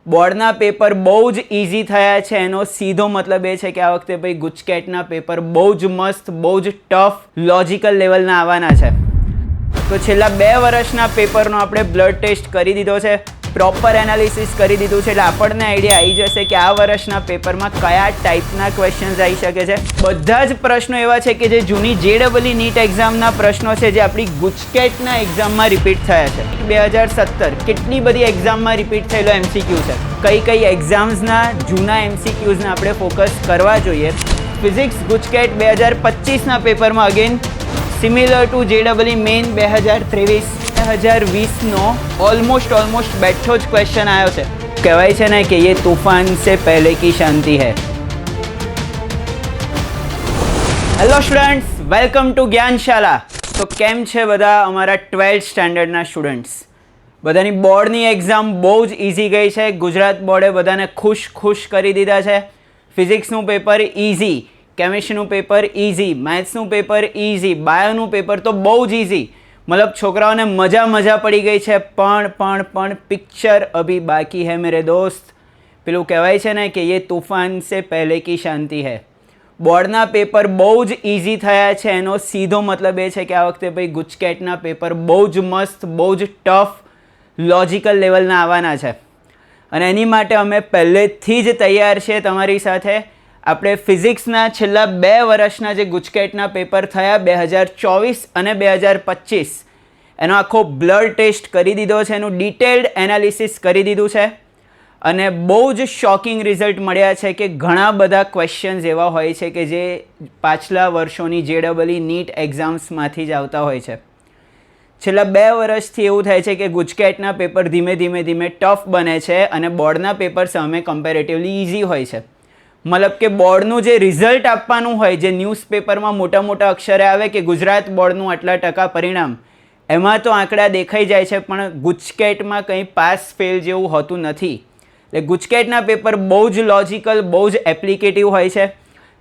બોર્ડના પેપર બહુ જ ઇઝી થયા છે. એનો સીધો મતલબ એ છે કે આ વખતે ભાઈ ગુજકેટના પેપર બહુ જ મસ્ત, બહુ જ ટફ, લોજિકલ લેવલના આવવાના છે. તો છેલ્લા 2 વર્ષના પેપરનો આપણે બ્લડ ટેસ્ટ કરી દીધો છે, પ્રોપર એનાલિસિસ કરી દીધું છે, એટલે આપણને આઈડિયા આવી જશે કે આ વર્ષના પેપરમાં કયા ટાઈપના ક્વેશ્ચન્સ આવી શકે છે. બધા જ પ્રશ્નો એવા છે કે જે જૂની JEE નીટ એક્ઝામના પ્રશ્નો છે જે આપણી ગુજકેટના એક્ઝામમાં રિપીટ થયા છે. 2017 કેટલી બધી એક્ઝામમાં રિપીટ થયેલો MCQ છે, કઈ એક્ઝામ્સના જૂના MCQsને આપણે ફોકસ કરવા જોઈએ. ફિઝિક્સ ગુજકેટ 2025ના પેપરમાં again similar to JEE main 2020નો ઓલમોસ્ટ બેઠો જ ક્વેશ્ચન આવ્યો છે. કહેવાય છે ને કે ये तूफान से पहले की शांति है. Hello students, welcome to Gyanshala. તો કેમ છે બધા અમારા 12th સ્ટાન્ડર્ડના સ્ટુડન્ટ્સ? બધાની બોર્ડની એક્ઝામ બહુ જ ઇઝી ગઈ છે. ગુજરાત બોર્ડે બધાને ખુશ કરી દીધા છે. ફિઝિક્સનું પેપર ઇઝી, કેમિસ્ટ્રીનું પેપર ઇઝી, મેથ્સનું પેપર ઇઝી, બાયોનું પેપર તો બહુ જ ઇઝી. મતલબ છોકરાઓને મજા પડી ગઈ છે. પણ પિક્ચર અભી બાકી હૈ મેરે દોસ્ત. પેલું કહેવાય છે ને કે ये तूफान से पहले की शांति है. બોર્ડના પેપર બહુ જ ઇઝી થયા છે. એનો સીધો મતલબ એ છે કે આ વખતે ભાઈ ગુજકેટના પેપર બહુ જ મસ્ત, બહુ જ ટફ, લોજિકલ લેવલના આવવાના છે. અને એની માટે અમે પહેલેથી જ તૈયાર છીએ તમારી સાથે. આપણે ફિઝિક્સના છેલ્લા 2 વર્ષના જે ગુજકેટના પેપર થયા 2024 અને 2025 એનો આખો બ્લડ ટેસ્ટ કરી દીધો છે, એનું ડિટેલ્ડ એનાલિસિસ કરી દીધું છે. અને બહુ જ શોકિંગ રિઝલ્ટ મળ્યા છે કે ઘણા બધા ક્વેશ્ચન્સ એવા હોય છે કે જે પાછલા વર્ષોની JEE નીટ એક્ઝામ્સમાંથી જ આવતા હોય છે. છેલ્લા 2 વર્ષથી એવું થાય છે કે ગુજકેટના પેપર ધીમે ધીમે ટફ બને છે અને બોર્ડના પેપર સામે કમ્પેરેટિવલી ઇઝી હોય છે. મતલબ કે બોર્ડનું જે રિઝલ્ટ આપવાનું હોય, જે ન્યૂઝપેપરમાં મોટા અક્ષરે આવે કે ગુજરાત બોર્ડનું આટલા ટકા પરિણામ, એમાં તો આંકડા દેખાઈ જાય છે, પણ ગુજકેટમાં કંઈ પાસ ફેલ જેવું હોતું નથી. એટલે ગુજકેટના પેપર બહુ જ લોજિકલ, બહુ જ એપ્લિકેટિવ હોય છે.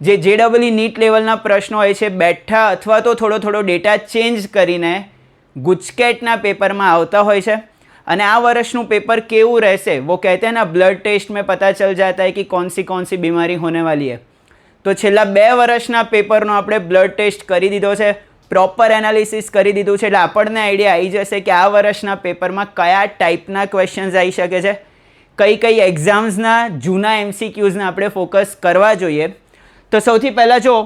જે JEE નીટ લેવલના પ્રશ્નો હોય છે બેઠા અથવા તો થોડો ડેટા ચેન્જ કરીને ગુજકેટના પેપરમાં આવતા હોય છે. અને આ વર્ષનું પેપર કેવું રહેશે, वो कहते हैं ना ब्लड टेस्ट में पता चल जाता है कि कौन सी बीमारी होने वाली है. તો છેલ્લા 2 વર્ષના પેપરનો આપણે બ્લડ ટેસ્ટ કરી દીધો છે, પ્રોપર એનાલિસિસ કરી દીધું છે, એટલે આપણને આઈડિયા આવી જશે કે આ વર્ષના પેપરમાં કયા ટાઈપના ક્વેશ્ચન્સ આવી શકે છે, કઈ એક્ઝામ્સના જૂના MCQsને આપણે ફોકસ કરવા જોઈએ. તો સૌથી પહેલાં જો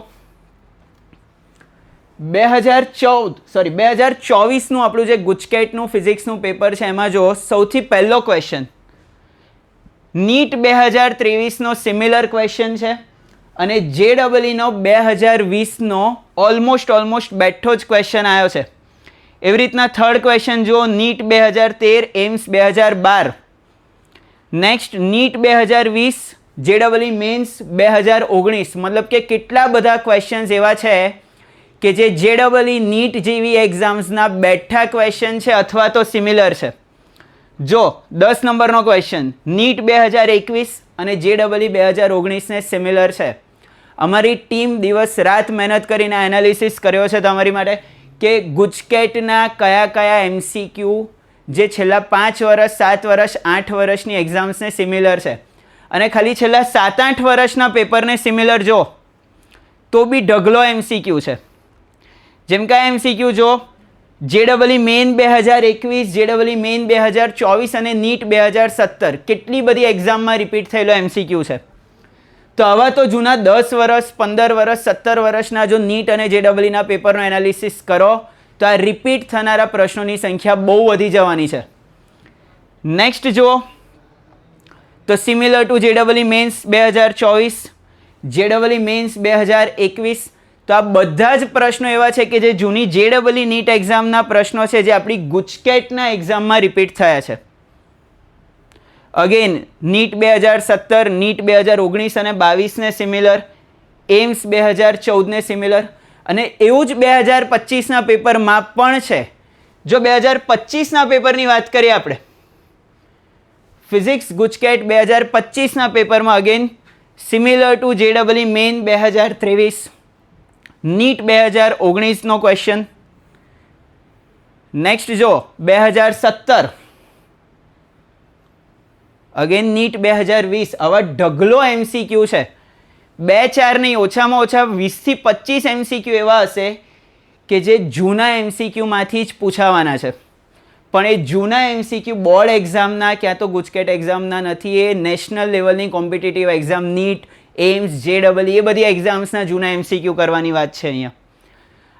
2024નું આપણું જે ગુજકેટનું ફિઝિક્સનું પેપર છે એમાં જો સૌથી પહેલો ક્વેશ્ચન નીટ 2023નો સિમિલર ક્વેશ્ચન છે અને JEE નો 2020નો ઓલમોસ્ટ બેઠો જ ક્વેશ્ચન આવ્યો છે. એવી રીતના થર્ડ ક્વેશ્ચન જો NEET 2013, AIIMS 2012, next NEET 2020, JEE mains 2019. મતલબ કે કેટલા બધા ક્વેશ્ચન્સ એવા છે કે જે JEE નીટ જેવી એક્ઝામ્સના બેઠા ક્વેશ્ચન છે અથવા તો સિમિલર છે. જો 10 નંબરનો ક્વેશ્ચન નીટ 2021 અને JEE 2019ને સિમિલર છે. અમારી ટીમ દિવસ રાત મહેનત કરીને એનાલિસિસ કર્યો છે તમારી માટે કે ગુજકેટના કયા MCQ જે છેલ્લા 5 વર્ષ, 7 વર્ષ, 8 વર્ષની એક્ઝામ્સને સિમિલર છે. અને ખાલી છેલ્લા 7-8 વર્ષના પેપરને સિમિલર જો તો બી ઢગલો MCQ છે. જેમ કે MCQ જો JEE મેઇન 2021, JEE મેઇન 2024 અને નીટ 2017 કેટલી બધી એક્ઝામમાં રિપીટ થયેલો MCQ છે. તો આવા તો જૂના 10 વર્ષ, 15 વર્ષ, 17 વર્ષના જો નીટ અને JEEના પેપરનો એનાલિસિસ કરો તો આ રિપીટ થનારા પ્રશ્નોની સંખ્યા બહુ વધી જવાની છે. નેક્સ્ટ જુઓ તો similar to JEE mains 2024, JEE mains 2021. તો આ બધા જ પ્રશ્નો એવા છે કે જે જૂની JEE નીટ એક્ઝામના પ્રશ્નો છે જે આપણી ગુજકેટના એક્ઝામમાં રિપીટ થયા છે. અગેન નીટ 2017, નીટ 2019 અને 22ને સિમિલર, એમ્સ 2014ને સિમિલર. અને એવું જ 2025ના પેપરમાં પણ છે. જો 2025ના પેપરની વાત કરીએ આપણે, ફિઝિક્સ ગુજકેટ 2025ના પેપરમાં again similar to JEE main 2023, NEET 2019નો ક્વેશ્ચન. નેક્સ્ટ જો 2017 અગેન નીટ 2020 આવા ઢગલો MCQ છે, 2-4 નહીં, ઓછામાં ઓછા 20 થી 25 MCQ એવા હશે કે જે જૂના MCQમાંથી જ પૂછાવાના છે. પણ એ જૂના MCQ બોર્ડ એક્ઝામના ક્યાં તો ગુજકેટ એક્ઝામના નથી, એ નેશનલ લેવલની competitive exam NEET, AIIMS, JEE એ બધી એક્ઝામ્સના જૂના MCQ કરવાની વાત છે અહીંયા.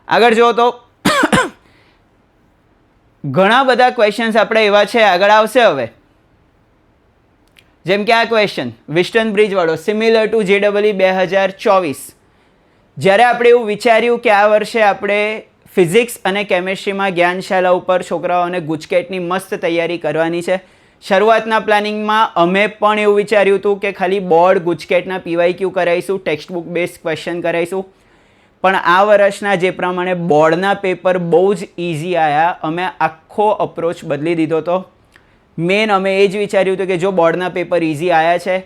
આગળ જુઓ તો ઘણા બધા ક્વેશ્ચન્સ આપણે એવા છે, આગળ આવશે હવે. જેમ કે આ ક્વેશ્ચન વિસ્ટન બ્રિજ વાળો, સિમિલર ટુ JEE 2024. જ્યારે આપણે એવું વિચાર્યું કે આ વર્ષે આપણે ફિઝિક્સ અને કેમેસ્ટ્રીમાં જ્ઞાનશાલા ઉપર છોકરાઓને ગુજકેટની મસ્ત તૈયારી કરવાની છે. શરૂઆતના પ્લાનિંગમાં અમે પણ એવું વિચાર્યું હતું કે ખાલી બોર્ડ ગુજકેટના PYQ કરાવીશું, ટેક્સ્ટ બુક બેઝ ક્વેશ્ચન કરાવીશું. પણ આ વર્ષના જે પ્રમાણે બોર્ડના પેપર બહુ જ ઇઝી આવ્યા, અમે આખો અપ્રોચ બદલી દીધો હતો. મેન અમે એ જ વિચાર્યું હતું કે જો બોર્ડના પેપર ઇઝી આવ્યા છે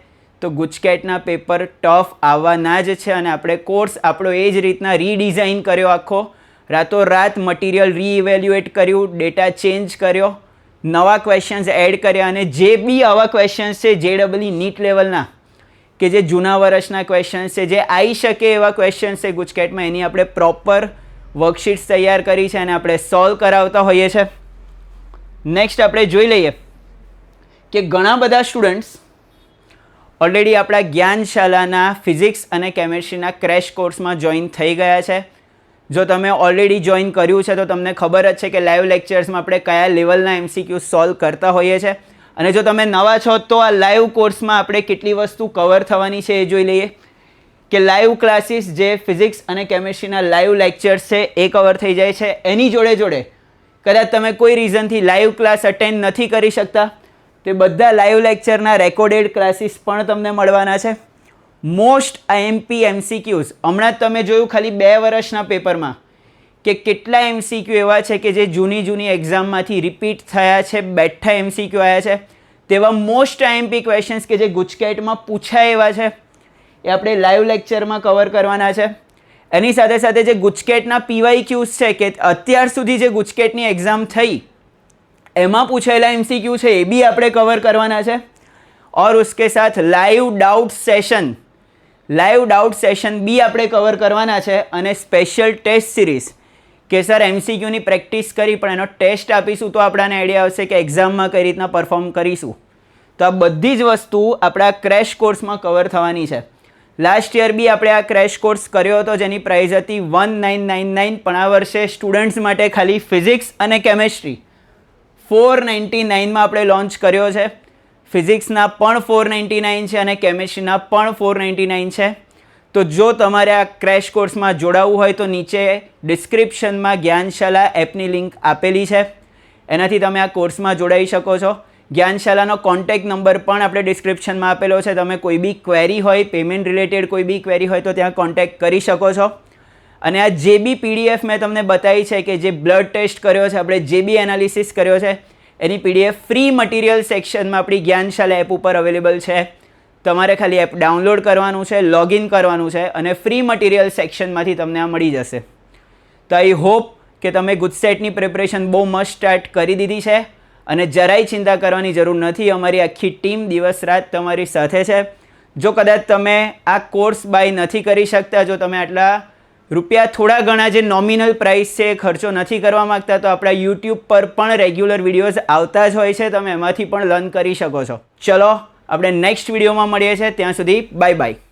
તો ગુજકેટના પેપર ટફ આવવાના જ છે, અને આપણે કોર્સ આપણો એ જ રીતના રીડિઝાઇન કર્યો આખો. રાતોરાત મટીરિયલ રીઇવેલ્યુએટ કર્યું, ડેટા ચેન્જ કર્યો, નવા ક્વેશ્ચન્સ એડ કર્યા, અને જે બી આવા ક્વેશ્ચન્સ છે JEE નીટ લેવલના કે જે જૂના વર્ષના ક્વેશ્ચન્સ છે, જે આવી શકે એવા ક્વેશ્ચન્સ છે ગુજકેટમાં, એની આપણે પ્રોપર વર્કશીટ્સ તૈયાર કરી છે અને આપણે સોલ્વ કરાવતા હોઈએ છીએ. નેક્સ્ટ આપણે જોઈ લઈએ કે ઘણા બધા સ્ટુડન્ટ્સ ઓલરેડી આપણા જ્ઞાનશાલાના ફિઝિક્સ અને કેમેસ્ટ્રીના ક્રેશ કોર્સમાં જોઈન થઈ ગયા છે. જો તમે ઓલરેડી જોઈન કર્યું છે તો તમને ખબર જ છે કે લાઈવ લેક્ચર્સમાં આપણે કયા લેવલના MCQ સોલ્વ કરતા હોઈએ છીએ. અને જો તમે નવા છો તો આ લાઈવ કોર્સમાં આપણે કેટલી વસ્તુ કવર થવાની છે એ જોઈ લઈએ. કે લાઈવ ક્લાસીસ જે ફિઝિક્સ અને કેમેસ્ટ્રીના લાઈવ લેક્ચર્સ છે એ કવર થઈ જાય છે. એની જોડે જોડે કદાચ તમે કોઈ રીઝનથી લાઈવ ક્લાસ અટેન્ડ નથી કરી શકતા, તે બધા લાઈવ લેક્ચરના રેકોર્ડેડ ક્લાસીસ પણ તમને મળવાના છે. મોસ્ટ IMP MCQs હમણાં જ તમે જોયું ખાલી 2 વર્ષના પેપરમાં કે કેટલા MCQ એવા છે કે જે જૂની એક્ઝામમાંથી રિપીટ થયા છે, બેઠા MCQ આવ્યા છે. તેવા મોસ્ટ IMP ક્વેશ્ચન્સ કે જે ગુજકેટમાં પૂછાય એવા છે એ આપણે લાઈવ લેક્ચરમાં કવર કરવાના છે. એની સાથે સાથે જે ગુજકેટના PYQs છે કે અત્યાર સુધી જે ગુજકેટની એક્ઝામ થઈ એમાં પૂછાયેલા MCQ છે એ બી આપણે કવર કરવાના છે. और उसके साथ લાઈવ ડાઉટ સેશન બી આપણે કવર કરવાના છે. અને સ્પેશિયલ ટેસ્ટ સિરીઝ કે સર MCQની પ્રેક્ટિસ કરી પણ એનો ટેસ્ટ આપીશું તો આપણને આઈડિયા આવશે કે એક્ઝામમાં કઈ રીતના પરફોર્મ કરીશું. તો આ બધી જ વસ્તુ આપણા ક્રેશ કોર્સમાં કવર થવાની છે. લાસ્ટ યર બી આપણે આ ક્રેશ કોર્સ કર્યો હતો જેની પ્રાઇસ હતી 1999, પણ આ વર્ષે સ્ટુડન્ટ્સ માટે ખાલી ફિઝિક્સ અને કેમેસ્ટ્રી 499માં આપણે લોન્ચ કર્યો છે. ફિઝિક્સના પણ 499 છે અને કેમેસ્ટ્રીના પણ 499 છે. તો જો તમારે આ ક્રેશ કોર્સમાં જોડાવવું હોય તો નીચે ડિસ્ક્રિપ્શનમાં જ્ઞાનશાલા એપની લિંક આપેલી છે, એનાથી તમે આ કોર્સમાં જોડાઈ શકો છો. જ્ઞાનશાલાનો કોન્ટેક્ટ નંબર પણ આપણે ડિસ્ક્રિપ્શનમાં આપેલો છે. તમે કોઈ બી ક્વેરી હોય, પેમેન્ટ રિલેટેડ કોઈ બી ક્વેરી હોય તો ત્યાં કોન્ટેક્ટ કરી શકો છો. અને આ જે બી PDF મેં તમને બતાવી છે કે જે બ્લડ ટેસ્ટ કર્યો છે, આપણે જે બી એનાલિસિસ કર્યો છે, એની PDF ફ્રી મટીરિયલ સેક્શનમાં આપણી જ્ઞાનશાલા એપ ઉપર અવેલેબલ છે. તમારે ખાલી એપ ડાઉનલોડ કરવાનું છે, લોગિન કરવાનું છે અને ફ્રી મટીરિયલ સેક્શનમાંથી તમને આ મળી જશે. તો આઈ હોપ કે તમે ગુજસેટની પ્રિપરેશન બહુ મસ્ત સ્ટાર્ટ કરી દીધી છે અને જરાય ચિંતા કરવાની જરૂર નથી. અમારી આખી ટીમ દિવસ રાત તમારી સાથે છે. જો કદાચ તમે આ કોર્સ બાય નથી કરી શકતા, જો તમે આટલા રૂપિયા થોડા ઘણા જે નોમિનલ પ્રાઇસ છે ખર્ચો નથી કરવા માગતા, તો આપણા YouTube પર પણ રેગ્યુલર વિડીયોઝ આવતા જ હોય છે, તમે એમાંથી પણ લર્ન કરી શકો છો. ચલો આપણે નેક્સ્ટ વિડીયોમાં મળીએ છીએ, ત્યાં સુધી બાય બાય.